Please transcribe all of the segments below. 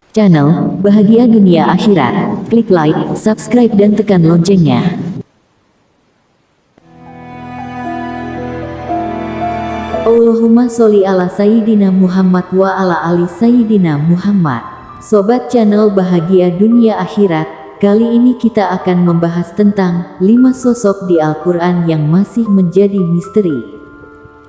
Channel Bahagia Dunia Akhirat. Klik like, subscribe dan tekan loncengnya. Allahumma sholli ala Sayyidina Muhammad wa ala ali Sayyidina Muhammad. Sobat channel Bahagia Dunia Akhirat, kali ini kita akan membahas tentang 5 sosok di Al-Quran yang masih menjadi misteri.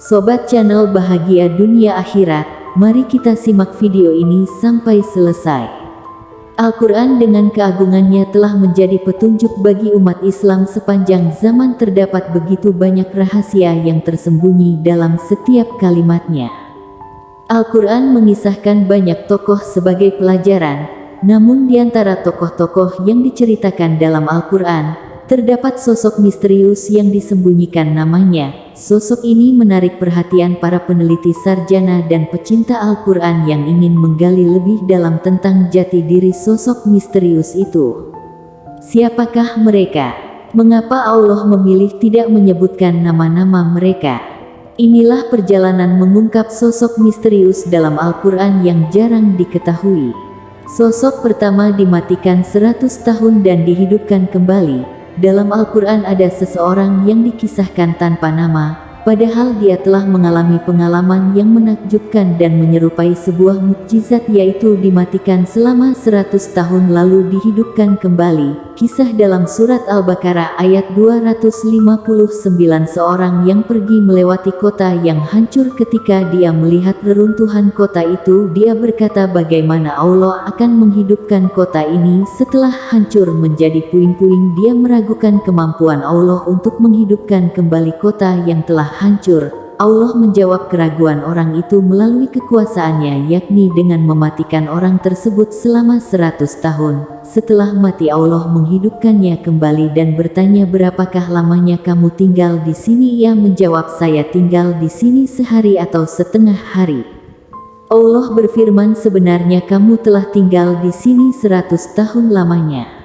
Sobat channel Bahagia Dunia Akhirat, mari kita simak video ini sampai selesai. Al-Quran dengan keagungannya telah menjadi petunjuk bagi umat Islam sepanjang zaman. Terdapat begitu banyak rahasia yang tersembunyi dalam setiap kalimatnya. Al-Quran mengisahkan banyak tokoh sebagai pelajaran, namun di antara tokoh-tokoh yang diceritakan dalam Al-Quran, terdapat sosok misterius yang disembunyikan namanya. Sosok ini menarik perhatian para peneliti sarjana dan pecinta Al-Quran yang ingin menggali lebih dalam tentang jati diri sosok misterius itu. Siapakah mereka? Mengapa Allah memilih tidak menyebutkan nama-nama mereka? Inilah perjalanan mengungkap sosok misterius dalam Al-Quran yang jarang diketahui. Sosok pertama dimatikan 100 tahun dan dihidupkan kembali. Dalam Al-Quran ada seseorang yang dikisahkan tanpa nama, padahal dia telah mengalami pengalaman yang menakjubkan dan menyerupai sebuah mukjizat, yaitu dimatikan selama 100 tahun lalu dihidupkan kembali. Kisah dalam surat Al-Baqarah ayat 259. Seorang yang pergi melewati kota yang hancur. Ketika dia melihat reruntuhan kota itu, dia berkata, bagaimana Allah akan menghidupkan kota ini setelah hancur menjadi puing-puing. Dia meragukan kemampuan Allah untuk menghidupkan kembali kota yang telah hancur. Allah menjawab keraguan orang itu melalui kekuasaannya, yakni dengan mematikan orang tersebut selama 100 tahun. Setelah mati Allah menghidupkannya kembali dan bertanya, berapakah lamanya kamu tinggal di sini? Ia menjawab, saya tinggal di sini sehari atau setengah hari. Allah berfirman, sebenarnya kamu telah tinggal di sini 100 tahun lamanya.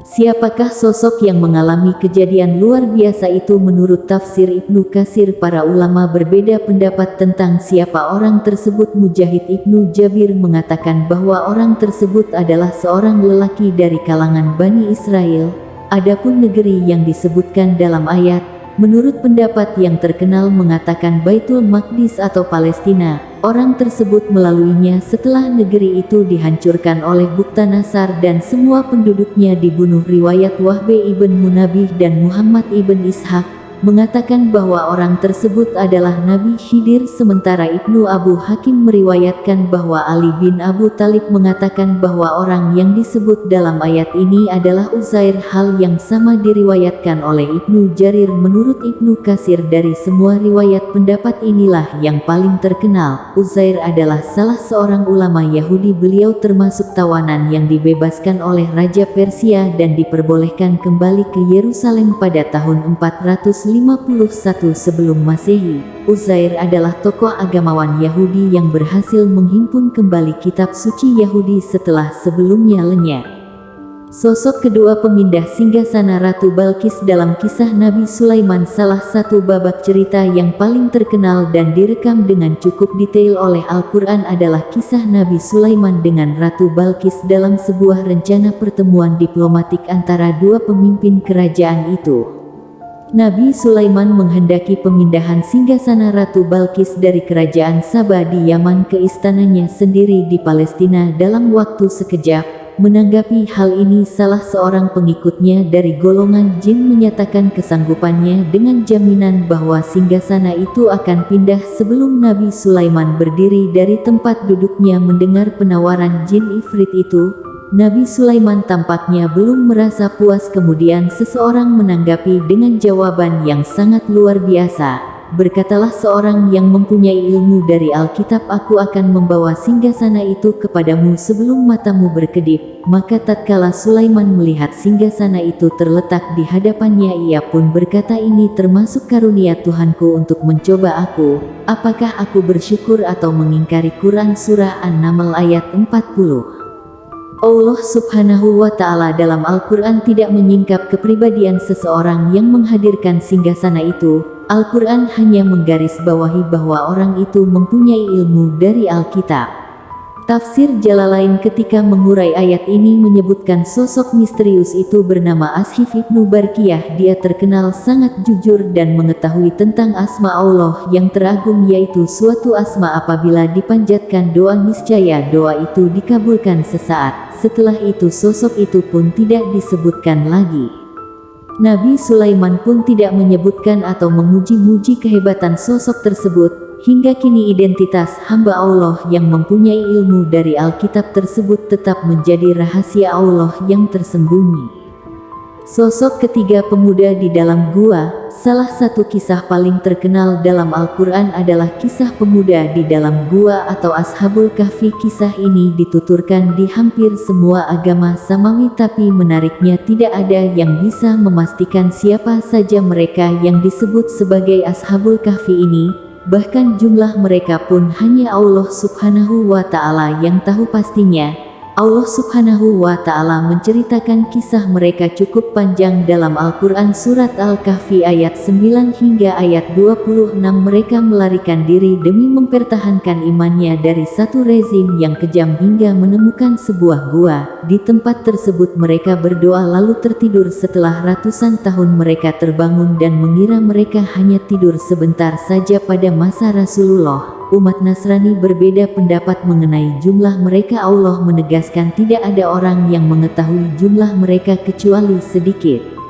Siapakah sosok yang mengalami kejadian luar biasa itu? Menurut tafsir Ibnu Katsir, para ulama berbeda pendapat tentang siapa orang tersebut. Mujahid Ibnu Jabir mengatakan bahwa orang tersebut adalah seorang lelaki dari kalangan Bani Israel. Adapun negeri yang disebutkan dalam ayat, menurut pendapat yang terkenal mengatakan Baitul Maqdis atau Palestina. Orang tersebut melaluinya setelah negeri itu dihancurkan oleh Buktanasar dan semua penduduknya dibunuh. Riwayat Wahbe ibn Munabih dan Muhammad ibn Ishaq mengatakan bahwa orang tersebut adalah Nabi Khidir. Sementara Ibnu Abu Hakim meriwayatkan bahwa Ali bin Abu Thalib mengatakan bahwa orang yang disebut dalam ayat ini adalah Uzair. Hal yang sama diriwayatkan oleh Ibnu Jarir. Menurut Ibnu Katsir, dari semua riwayat pendapat inilah yang paling terkenal. Uzair adalah salah seorang ulama Yahudi. Beliau termasuk tawanan yang dibebaskan oleh Raja Persia dan diperbolehkan kembali ke Yerusalem pada tahun 451 sebelum Masehi. Uzair adalah tokoh agamawan Yahudi yang berhasil menghimpun kembali kitab suci Yahudi setelah sebelumnya lenyap. Sosok kedua, pemindah singgasana Ratu Balkis dalam kisah Nabi Sulaiman. Salah satu babak cerita yang paling terkenal dan direkam dengan cukup detail oleh Al-Quran adalah kisah Nabi Sulaiman dengan Ratu Balkis dalam sebuah rencana pertemuan diplomatik antara dua pemimpin kerajaan itu. Nabi Sulaiman menghendaki pemindahan singgasana Ratu Balkis dari kerajaan Saba di Yaman ke istananya sendiri di Palestina dalam waktu sekejap. Menanggapi hal ini, salah seorang pengikutnya dari golongan jin menyatakan kesanggupannya dengan jaminan bahwa singgasana itu akan pindah. Sebelum Nabi Sulaiman berdiri dari tempat duduknya mendengar penawaran jin ifrit itu, Nabi Sulaiman tampaknya belum merasa puas. Kemudian seseorang menanggapi dengan jawaban yang sangat luar biasa. Berkatalah seorang yang mempunyai ilmu dari Alkitab, aku akan membawa singgasana itu kepadamu sebelum matamu berkedip. Maka tatkala Sulaiman melihat singgasana itu terletak di hadapannya, ia pun berkata, ini termasuk karunia Tuhanku untuk mencoba aku. Apakah aku bersyukur atau mengingkari? Quran Surah An-Naml ayat 40. Allah Subhanahu wa Ta'ala dalam Al-Quran tidak menyingkap kepribadian seseorang yang menghadirkan singgasana itu. Al-Quran hanya menggarisbawahi bahwa orang itu mempunyai ilmu dari Alkitab. Tafsir Jalalain ketika mengurai ayat ini menyebutkan sosok misterius itu bernama Ashif ibnu Barkiyah. Dia terkenal sangat jujur dan mengetahui tentang asma Allah yang teragung, yaitu suatu asma apabila dipanjatkan doa niscaya doa itu dikabulkan sesaat. Setelah itu sosok itu pun tidak disebutkan lagi. Nabi Sulaiman pun tidak menyebutkan atau memuji-muji kehebatan sosok tersebut. Hingga kini identitas hamba Allah yang mempunyai ilmu dari Alkitab tersebut tetap menjadi rahasia Allah yang tersembunyi. Sosok ketiga pemuda di dalam gua. Salah satu kisah paling terkenal dalam Al-Quran adalah kisah pemuda di dalam gua atau Ashabul Kahfi. Kisah ini dituturkan di hampir semua agama samawi, tapi menariknya tidak ada yang bisa memastikan siapa saja mereka yang disebut sebagai Ashabul Kahfi ini. Bahkan jumlah mereka pun hanya Allah Subhanahu wa Ta'ala yang tahu pastinya. Allah Subhanahu wa Ta'ala menceritakan kisah mereka cukup panjang dalam Al-Quran surat Al-Kahfi ayat 9 hingga ayat 26. Mereka melarikan diri demi mempertahankan imannya dari satu rezim yang kejam hingga menemukan sebuah gua. Di tempat tersebut mereka berdoa lalu tertidur. Setelah ratusan tahun mereka terbangun dan mengira mereka hanya tidur sebentar saja. Pada masa Rasulullah, umat Nasrani berbeda pendapat mengenai jumlah mereka. Allah menegaskan tidak ada orang yang mengetahui jumlah mereka kecuali sedikit.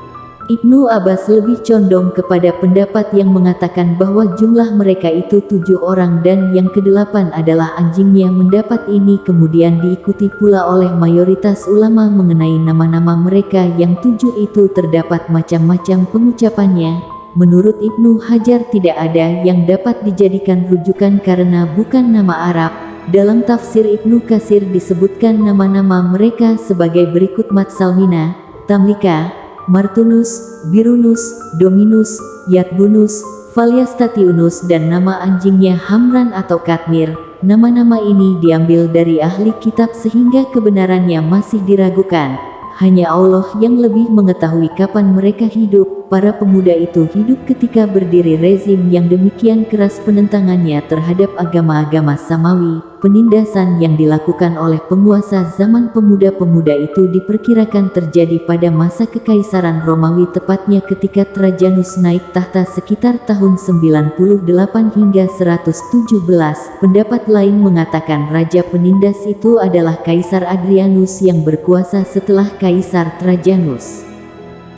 Ibnu Abbas lebih condong kepada pendapat yang mengatakan bahwa jumlah mereka itu 7 orang dan yang ke-8 adalah anjingnya. Mendapat ini kemudian diikuti pula oleh mayoritas ulama mengenai nama-nama mereka yang 7 itu terdapat macam-macam pengucapannya. Menurut Ibnu Hajar tidak ada yang dapat dijadikan rujukan karena bukan nama Arab. Dalam tafsir Ibnu Katsir disebutkan nama-nama mereka sebagai berikut: Matsalmina, Tamlika, Martunus, Birunus, Dominus, Yatbunus, Falyastatiunus dan nama anjingnya Hamran atau Katmir. Nama-nama ini diambil dari ahli kitab sehingga kebenarannya masih diragukan. Hanya Allah yang lebih mengetahui kapan mereka hidup. Para pemuda itu hidup ketika berdiri rezim yang demikian keras penentangannya terhadap agama-agama samawi. Penindasan yang dilakukan oleh penguasa zaman pemuda-pemuda itu diperkirakan terjadi pada masa Kekaisaran Romawi, tepatnya ketika Trajanus naik tahta sekitar tahun 98 hingga 117. Pendapat lain mengatakan raja penindas itu adalah Kaisar Adrianus yang berkuasa setelah Kaisar Trajanus.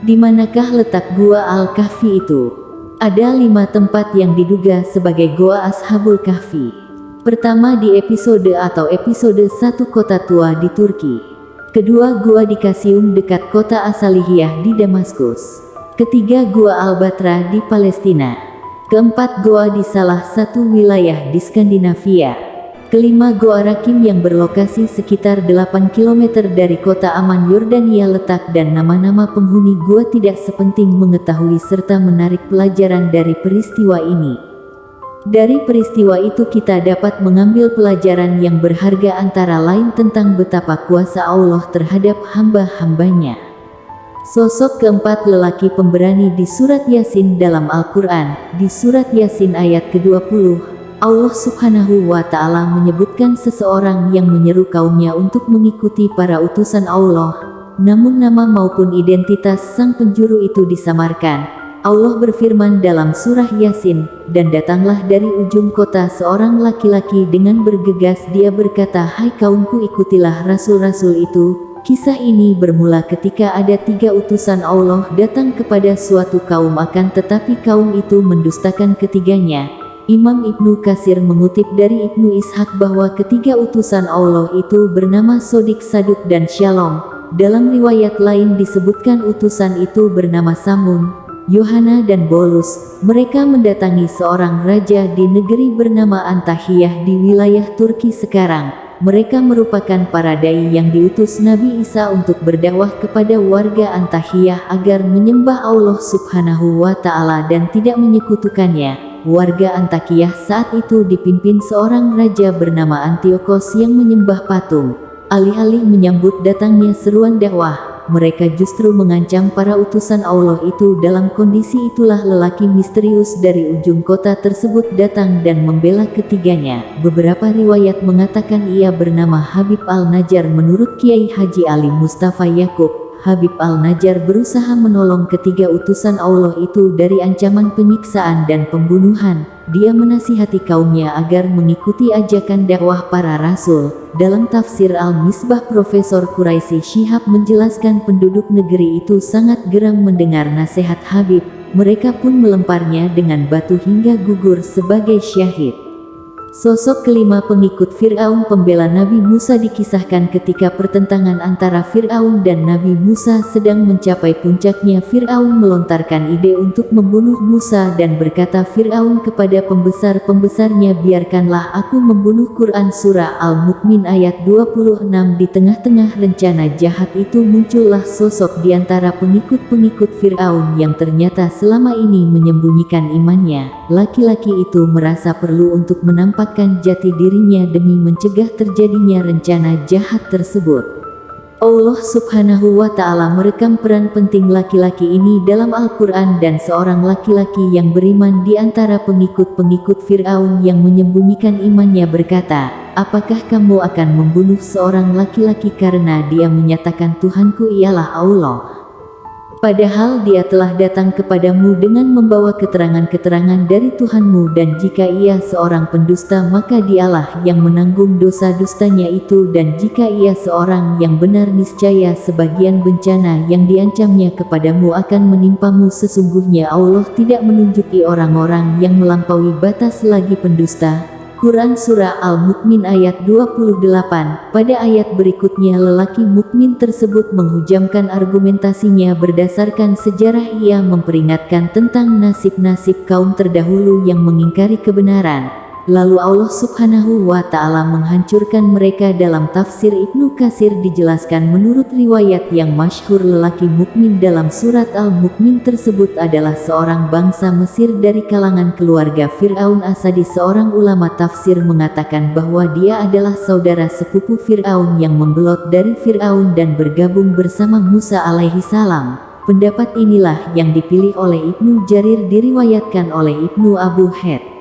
Di manakah letak Gua Al-Kahfi itu? Ada 5 tempat yang diduga sebagai Goa Ashabul Kahfi. Pertama di episode 1 Kota Tua di Turki. Kedua Gua di Kasium dekat kota Asalihiyah di Damaskus. Ketiga Gua Al-Batra di Palestina. Keempat Goa di salah satu wilayah di Skandinavia. Kelima Goa Rakim yang berlokasi sekitar 8 km dari kota Amman Yordania letak, dan nama-nama penghuni gua tidak sepenting mengetahui serta menarik pelajaran dari peristiwa ini. Dari peristiwa itu kita dapat mengambil pelajaran yang berharga antara lain tentang betapa kuasa Allah terhadap hamba-hambanya. Sosok keempat lelaki pemberani di surat Yasin dalam Al-Quran. Di surat Yasin ayat ke-20, Allah Subhanahu wa Ta'ala menyebutkan seseorang yang menyeru kaumnya untuk mengikuti para utusan Allah. Namun nama maupun identitas sang penjuru itu disamarkan. Allah berfirman dalam surah Yasin, "Dan datanglah dari ujung kota seorang laki-laki dengan bergegas, dia berkata, 'Hai kaumku, ikutilah rasul-rasul itu.'" Kisah ini bermula ketika ada 3 utusan Allah datang kepada suatu kaum, akan tetapi kaum itu mendustakan ketiganya. Imam Ibnu Katsir mengutip dari Ibnu Ishaq bahwa ketiga utusan Allah itu bernama Sodik, Saduk dan Shalom. Dalam riwayat lain disebutkan utusan itu bernama Samun, Yohana dan Bolus. Mereka mendatangi seorang raja di negeri bernama Antahiyah di wilayah Turki sekarang. Mereka merupakan para dai yang diutus Nabi Isa untuk berdakwah kepada warga Antahiyah agar menyembah Allah Subhanahu wa Ta'ala dan tidak menyekutukannya. Warga Antakiyah saat itu dipimpin seorang raja bernama Antiochos yang menyembah patung. Alih-alih menyambut datangnya seruan dakwah, mereka justru mengancam para utusan Allah itu. Dalam kondisi itulah lelaki misterius dari ujung kota tersebut datang dan membela ketiganya. Beberapa riwayat mengatakan ia bernama Habib Al-Najjar. Menurut Kiai Haji Ali Mustafa Yakub, Habib Al-Najjar berusaha menolong ketiga utusan Allah itu dari ancaman penyiksaan dan pembunuhan. Dia menasihati kaumnya agar mengikuti ajakan dakwah para rasul. Dalam tafsir Al-Misbah, Profesor Quraisy Shihab menjelaskan penduduk negeri itu sangat geram mendengar nasihat Habib. Mereka pun melemparnya dengan batu hingga gugur sebagai syahid. Sosok kelima pengikut Fir'aun pembela Nabi Musa dikisahkan ketika pertentangan antara Fir'aun dan Nabi Musa sedang mencapai puncaknya. Fir'aun melontarkan ide untuk membunuh Musa dan berkata Fir'aun kepada pembesar-pembesarnya, biarkanlah aku membunuh. Quran Surah Al-Mu'min ayat 26. Di tengah-tengah rencana jahat itu muncullah sosok di antara pengikut-pengikut Fir'aun yang ternyata selama ini menyembunyikan imannya. Laki-laki itu merasa perlu untuk menampakkan jati dirinya demi mencegah terjadinya rencana jahat tersebut. Allah Subhanahu wa Ta'ala merekam peran penting laki-laki ini dalam Al-Quran, dan seorang laki-laki yang beriman di antara pengikut-pengikut Fir'aun yang menyembunyikan imannya berkata, apakah kamu akan membunuh seorang laki-laki karena dia menyatakan Tuhanku ialah Allah? Padahal dia telah datang kepadamu dengan membawa keterangan-keterangan dari Tuhanmu, dan jika ia seorang pendusta maka dialah yang menanggung dosa-dustanya itu, dan jika ia seorang yang benar niscaya sebagian bencana yang diancamnya kepadamu akan menimpamu. Sesungguhnya Allah tidak menunjuki orang-orang yang melampaui batas lagi pendusta. Quran Surah Al-Mu'min ayat 28. Pada ayat berikutnya lelaki mukmin tersebut menghujamkan argumentasinya berdasarkan sejarah. Ia memperingatkan tentang nasib-nasib kaum terdahulu yang mengingkari kebenaran. Lalu Allah Subhanahu wa Ta'ala menghancurkan mereka. Dalam tafsir Ibnu Katsir dijelaskan menurut riwayat yang masyhur lelaki mukmin dalam surat Al-Mu'min tersebut adalah seorang bangsa Mesir dari kalangan keluarga Fir'aun Asadi. Seorang ulama tafsir mengatakan bahwa dia adalah saudara sepupu Fir'aun yang membelot dari Fir'aun dan bergabung bersama Musa alaihi salam. Pendapat inilah yang dipilih oleh Ibnu Jarir. Diriwayatkan oleh Ibnu Abu Het,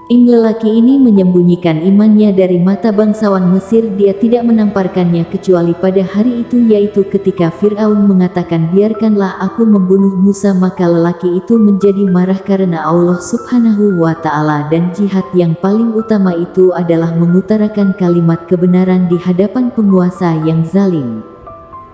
lelaki ini menyembunyikan imannya dari mata bangsawan Mesir. Dia tidak menamparkannya kecuali pada hari itu, yaitu ketika Fir'aun mengatakan biarkanlah aku membunuh Musa. Maka lelaki itu menjadi marah karena Allah Subhanahu wa Ta'ala, dan jihad yang paling utama itu adalah mengutarakan kalimat kebenaran di hadapan penguasa yang zalim.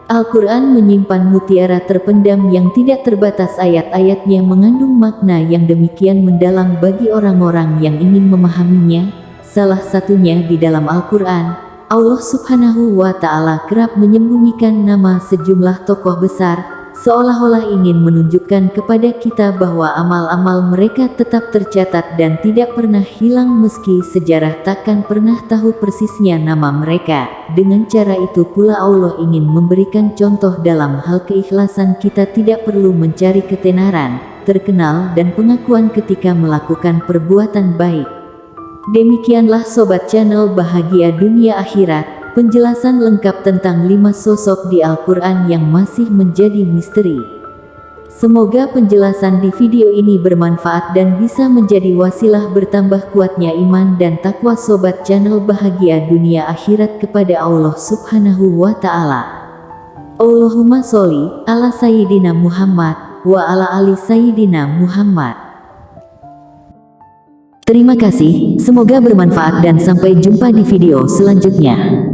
Al-Quran menyimpan mutiara terpendam yang tidak terbatas. Ayat-ayatnya mengandung makna yang demikian mendalam bagi orang-orang yang ingin memahaminya. Salah satunya di dalam Al-Quran, Allah Subhanahu wa Ta'ala kerap menyembunyikan nama sejumlah tokoh besar, seolah-olah ingin menunjukkan kepada kita bahwa amal-amal mereka tetap tercatat dan tidak pernah hilang, meski sejarah takkan pernah tahu persisnya nama mereka. Dengan cara itu pula Allah ingin memberikan contoh dalam hal keikhlasan. Kita tidak perlu mencari ketenaran, terkenal, dan pengakuan ketika melakukan perbuatan baik. Demikianlah Sobat Channel Bahagia Dunia Akhirat, penjelasan lengkap tentang 5 sosok di Al-Quran yang masih menjadi misteri. Semoga penjelasan di video ini bermanfaat dan bisa menjadi wasilah bertambah kuatnya iman dan takwa Sobat Channel Bahagia Dunia Akhirat kepada Allah Subhanahu wa Ta'ala. Allahumma sholli ala Sayyidina Muhammad wa ala ali Sayyidina Muhammad. Terima kasih, semoga bermanfaat dan sampai jumpa di video selanjutnya.